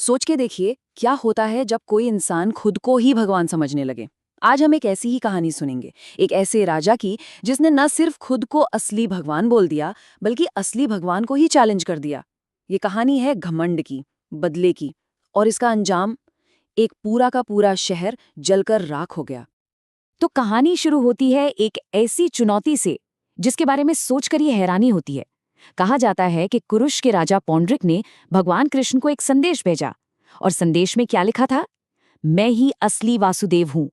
सोच के देखिए क्या होता है जब कोई इंसान खुद को ही भगवान समझने लगे। आज हम एक ऐसी ही कहानी सुनेंगे, एक ऐसे राजा की जिसने न सिर्फ खुद को असली भगवान बोल दिया, बल्कि असली भगवान को ही चैलेंज कर दिया। ये कहानी है घमंड की, बदले की, और इसका अंजाम, एक पूरा का पूरा शहर जलकर राख हो गया। तो कहानी शुरू होती है एक ऐसी चुनौती से जिसके बारे में सोचकर ये हैरानी होती है। कहा जाता है कि कुरुश के राजा पौंड्रिक ने भगवान कृष्ण को एक संदेश भेजा, और संदेश में क्या लिखा था? मैं ही असली वासुदेव हूं।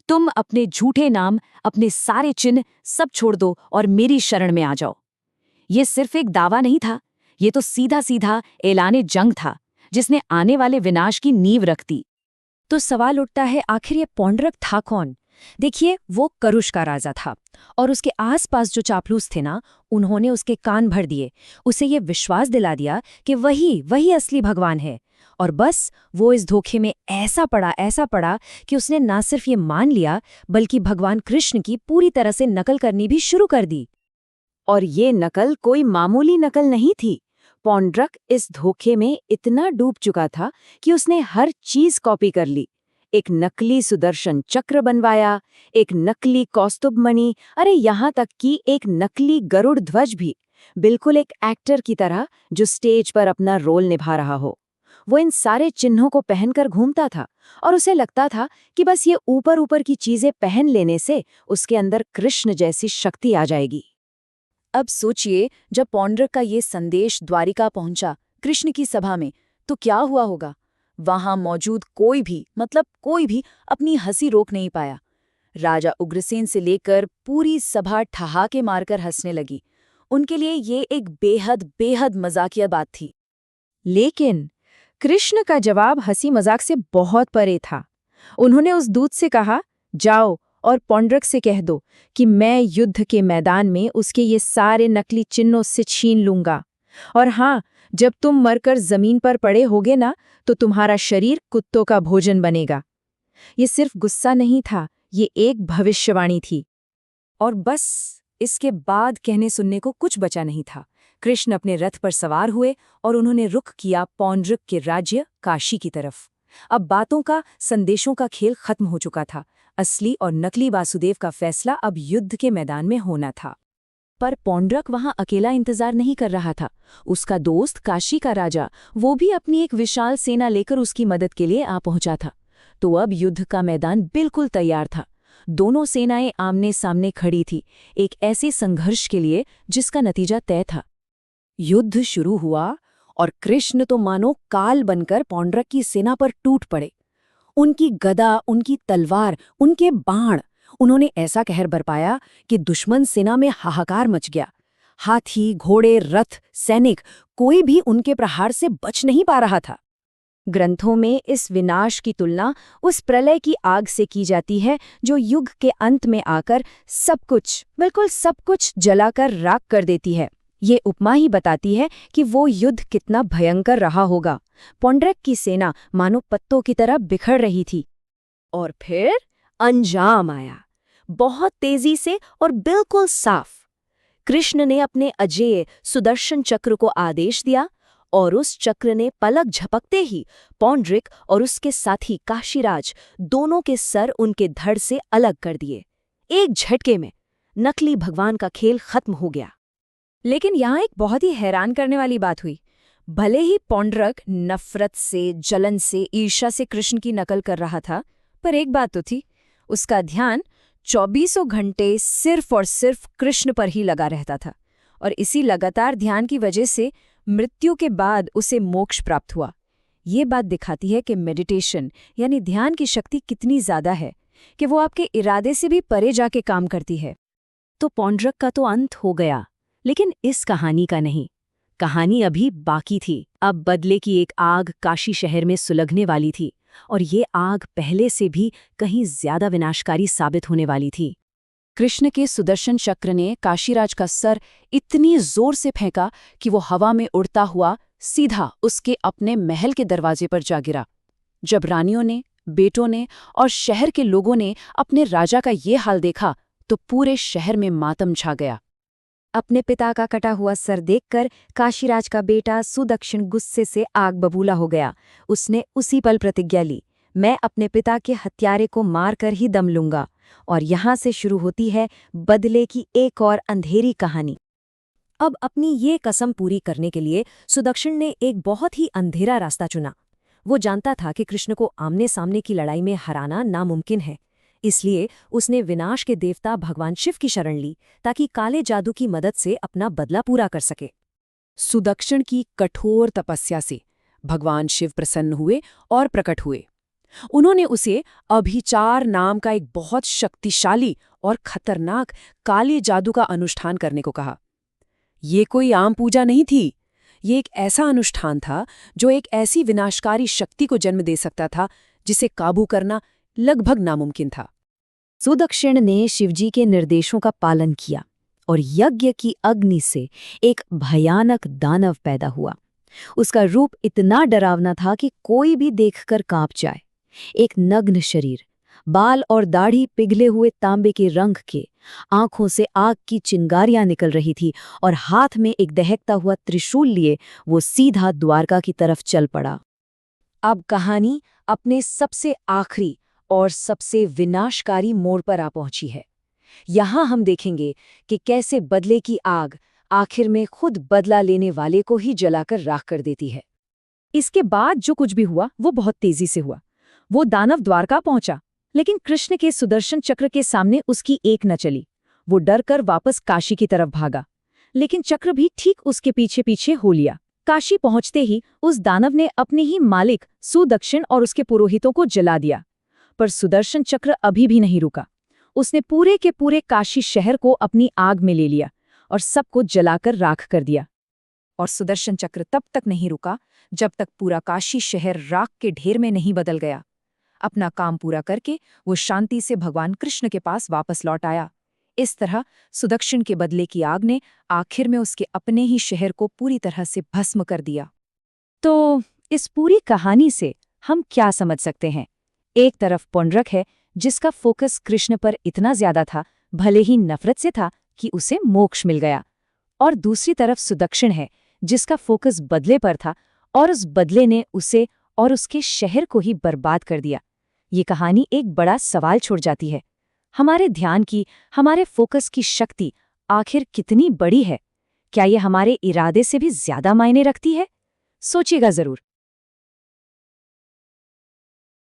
तुम अपने झूठे नाम, अपने सारे चिन्ह सब छोड़ दो और मेरी शरण में आ जाओ। ये सिर्फ एक दावा नहीं था, ये तो सीधा सीधा ऐलाने जंग था, जिसने आने वाले विनाश की नींव रख दी। तो सवाल उठता है, आखिर ये पौंड्रक था कौन? देखिए, वो करुष का राजा था, और उसके आसपास जो चापलूस थे ना, उन्होंने उसके कान भर दिए। उसे ये विश्वास दिला दिया कि वही वही असली भगवान है। और बस वो इस धोखे में ऐसा पड़ा कि उसने ना सिर्फ ये मान लिया, बल्कि भगवान कृष्ण की पूरी तरह से नकल करनी भी शुरू कर दी। और ये नकल कोई मामूली नकल नहीं थी। पौंड्रक इस धोखे में इतना डूब चुका था कि उसने हर चीज कॉपी कर ली। एक नकली सुदर्शन चक्र बनवाया, एक नकली कौस्तुभ मणि, अरे यहाँ तक कि एक नकली गरुड़ ध्वज भी, बिल्कुल एक एक्टर की तरह जो स्टेज पर अपना रोल निभा रहा हो। वो इन सारे चिन्हों को पहनकर घूमता था, और उसे लगता था कि बस ये ऊपर ऊपर की चीजें पहन लेने से उसके अंदर कृष्ण जैसी शक्ति आ जाएगी। अब सोचिए, जब पौंड्रक का ये संदेश द्वारिका पहुंचा, कृष्ण की सभा में, तो क्या हुआ होगा? वहां मौजूद कोई भी अपनी हंसी रोक नहीं पाया। राजा उग्रसेन से लेकर पूरी सभा ठहाके मारकर हंसने लगी। उनके लिए ये एक बेहद बेहद मजाकिया बात थी। लेकिन कृष्ण का जवाब हंसी मजाक से बहुत परे था। उन्होंने उस दूत से कहा, जाओ और पौंड्रक से कह दो कि मैं युद्ध के मैदान में उसके ये सारे नकली चिन्हों से छीन लूंगा। और हाँ, जब तुम मरकर जमीन पर पड़े होगे ना, तो तुम्हारा शरीर कुत्तों का भोजन बनेगा। ये सिर्फ गुस्सा नहीं था, ये एक भविष्यवाणी थी। और बस इसके बाद कहने सुनने को कुछ बचा नहीं था। कृष्ण अपने रथ पर सवार हुए और उन्होंने रुख किया पौंड्रक के राज्य काशी की तरफ। अब बातों का, संदेशों का खेल खत्म हो चुका था। असली और नकली वासुदेव का फैसला अब युद्ध के मैदान में होना था। पर पौंड्रक वहां अकेला इंतजार नहीं कर रहा था। उसका दोस्त काशी का राजा, वो भी अपनी एक विशाल सेना लेकर उसकी मदद के लिए आ पहुंचा था। तो अब युद्ध का मैदान बिल्कुल तैयार था। दोनों सेनाएं आमने सामने खड़ी थी, एक ऐसे संघर्ष के लिए जिसका नतीजा तय था। युद्ध शुरू हुआ और कृष्ण तो मानो काल बनकर पौंड्रक की सेना पर टूट पड़े। उनकी गदा, उनकी तलवार, उनके बाण, उन्होंने ऐसा कहर बरपाया कि दुश्मन सेना में हाहाकार मच गया। हाथी, घोड़े, रथ, सैनिक, कोई भी उनके प्रहार से बच नहीं पा रहा था। ग्रंथों में इस विनाश की तुलना उस प्रलय की आग से की जाती है जो युग के अंत में आकर सब कुछ, बिल्कुल सब कुछ जलाकर राख कर देती है। ये उपमा ही बताती है कि वो युद्ध कितना भयंकर रहा होगा। पौंड्रक की सेना मानो पत्तों की तरह बिखर रही थी। और फिर अंजाम आया, बहुत तेजी से और बिल्कुल साफ। कृष्ण ने अपने अजेय सुदर्शन चक्र को आदेश दिया, और उस चक्र ने पलक झपकते ही पौंड्रिक और उसके साथी काशीराज दोनों के सर उनके धड़ से अलग कर दिए। एक झटके में नकली भगवान का खेल खत्म हो गया। लेकिन यहाँ एक बहुत ही हैरान करने वाली बात हुई। भले ही पौंड्रक नफरत से, जलन से, ईर्ष्या से कृष्ण की नकल कर रहा था, पर एक बात तो थी, उसका ध्यान 24 घंटे सिर्फ और सिर्फ कृष्ण पर ही लगा रहता था। और इसी लगातार ध्यान की वजह से मृत्यु के बाद उसे मोक्ष प्राप्त हुआ। ये बात दिखाती है कि मेडिटेशन यानी ध्यान की शक्ति कितनी ज्यादा है कि वो आपके इरादे से भी परे जाके काम करती है। तो पौंड्रक का तो अंत हो गया, लेकिन इस कहानी का नहीं। कहानी अभी बाकी थी। अब बदले की एक आग काशी शहर में सुलगने वाली थी, और ये आग पहले से भी कहीं ज्यादा विनाशकारी साबित होने वाली थी। कृष्ण के सुदर्शन चक्र ने काशीराज का सर इतनी जोर से फेंका कि वो हवा में उड़ता हुआ सीधा उसके अपने महल के दरवाजे पर जा गिरा। जब रानियों ने, बेटों ने और शहर के लोगों ने अपने राजा का ये हाल देखा, तो पूरे शहर में मातम छा गया। अपने पिता का कटा हुआ सर देखकर काशीराज का बेटा सुदक्षिण गुस्से से आग बबूला हो गया। उसने उसी पल प्रतिज्ञा ली, मैं अपने पिता के हत्यारे को मारकर ही दम लूंगा। और यहाँ से शुरू होती है बदले की एक और अंधेरी कहानी। अब अपनी ये कसम पूरी करने के लिए सुदक्षिण ने एक बहुत ही अंधेरा रास्ता चुना। वो जानता था कि कृष्ण को आमने सामने की लड़ाई में हराना नामुमकिन है। इसलिए उसने विनाश के देवता भगवान शिव की शरण ली ताकि काले जादू की मदद से अपना बदला पूरा कर सके। सुदक्षिण की कठोर तपस्या से भगवान शिव प्रसन्न हुए और प्रकट हुए। उन्होंने उसे अभिचार नाम का एक बहुत शक्तिशाली और खतरनाक काले जादू का अनुष्ठान करने को कहा। ये कोई आम पूजा नहीं थी, ये एक ऐसा अनुष्ठान था जो एक ऐसी विनाशकारी शक्ति को जन्म दे सकता था जिसे काबू करना लगभग नामुमकिन था। सुदक्षिण ने शिवजी के निर्देशों का पालन किया और यज्ञ की अग्नि से एक भयानक दानव पैदा हुआ। उसका रूप इतना डरावना था कि कोई भी देखकर कांप जाए। एक नग्न शरीर, बाल और दाढ़ी पिघले हुए तांबे के रंग के, आंखों से आग की चिंगारियां निकल रही थी और हाथ में एक दहकता हुआ त्रिशूल लिए वो सीधा द्वारका की तरफ चल पड़ा। अब कहानी अपने सबसे आखिरी और सबसे विनाशकारी मोड़ पर आ पहुंची है। यहाँ हम देखेंगे कि कैसे बदले की आग आखिर में खुद बदला लेने वाले को ही जलाकर राख कर देती है। इसके बाद जो कुछ भी हुआ वो बहुत तेजी से हुआ। वो दानव द्वारका पहुंचा, लेकिन कृष्ण के सुदर्शन चक्र के सामने उसकी एक न चली। वो डर कर वापस काशी की तरफ भागा, लेकिन चक्र भी ठीक उसके पीछे पीछे हो लिया। काशी पहुंचते ही उस दानव ने अपने ही मालिक सुदक्षिण और उसके पुरोहितों को जला दिया। पर सुदर्शन चक्र अभी भी नहीं रुका। उसने पूरे के पूरे काशी शहर को अपनी आग में ले लिया और सबको जलाकर राख कर दिया। और सुदर्शन चक्र तब तक नहीं रुका जब तक पूरा काशी शहर राख के ढेर में नहीं बदल गया। अपना काम पूरा करके वो शांति से भगवान कृष्ण के पास वापस लौट आया। इस तरह सुदक्षिण के बदले की आग ने आखिर में उसके अपने ही शहर को पूरी तरह से भस्म कर दिया। तो इस पूरी कहानी से हम क्या समझ सकते हैं? एक तरफ पौंड्रक है जिसका फोकस कृष्ण पर इतना ज्यादा था, भले ही नफरत से था, कि उसे मोक्ष मिल गया। और दूसरी तरफ सुदक्षिण है जिसका फोकस बदले पर था और उस बदले ने उसे और उसके शहर को ही बर्बाद कर दिया। ये कहानी एक बड़ा सवाल छोड़ जाती है। हमारे ध्यान की, हमारे फोकस की शक्ति आखिर कितनी बड़ी है? क्या ये हमारे इरादे से भी ज्यादा मायने रखती है? सोचिएगा जरूर।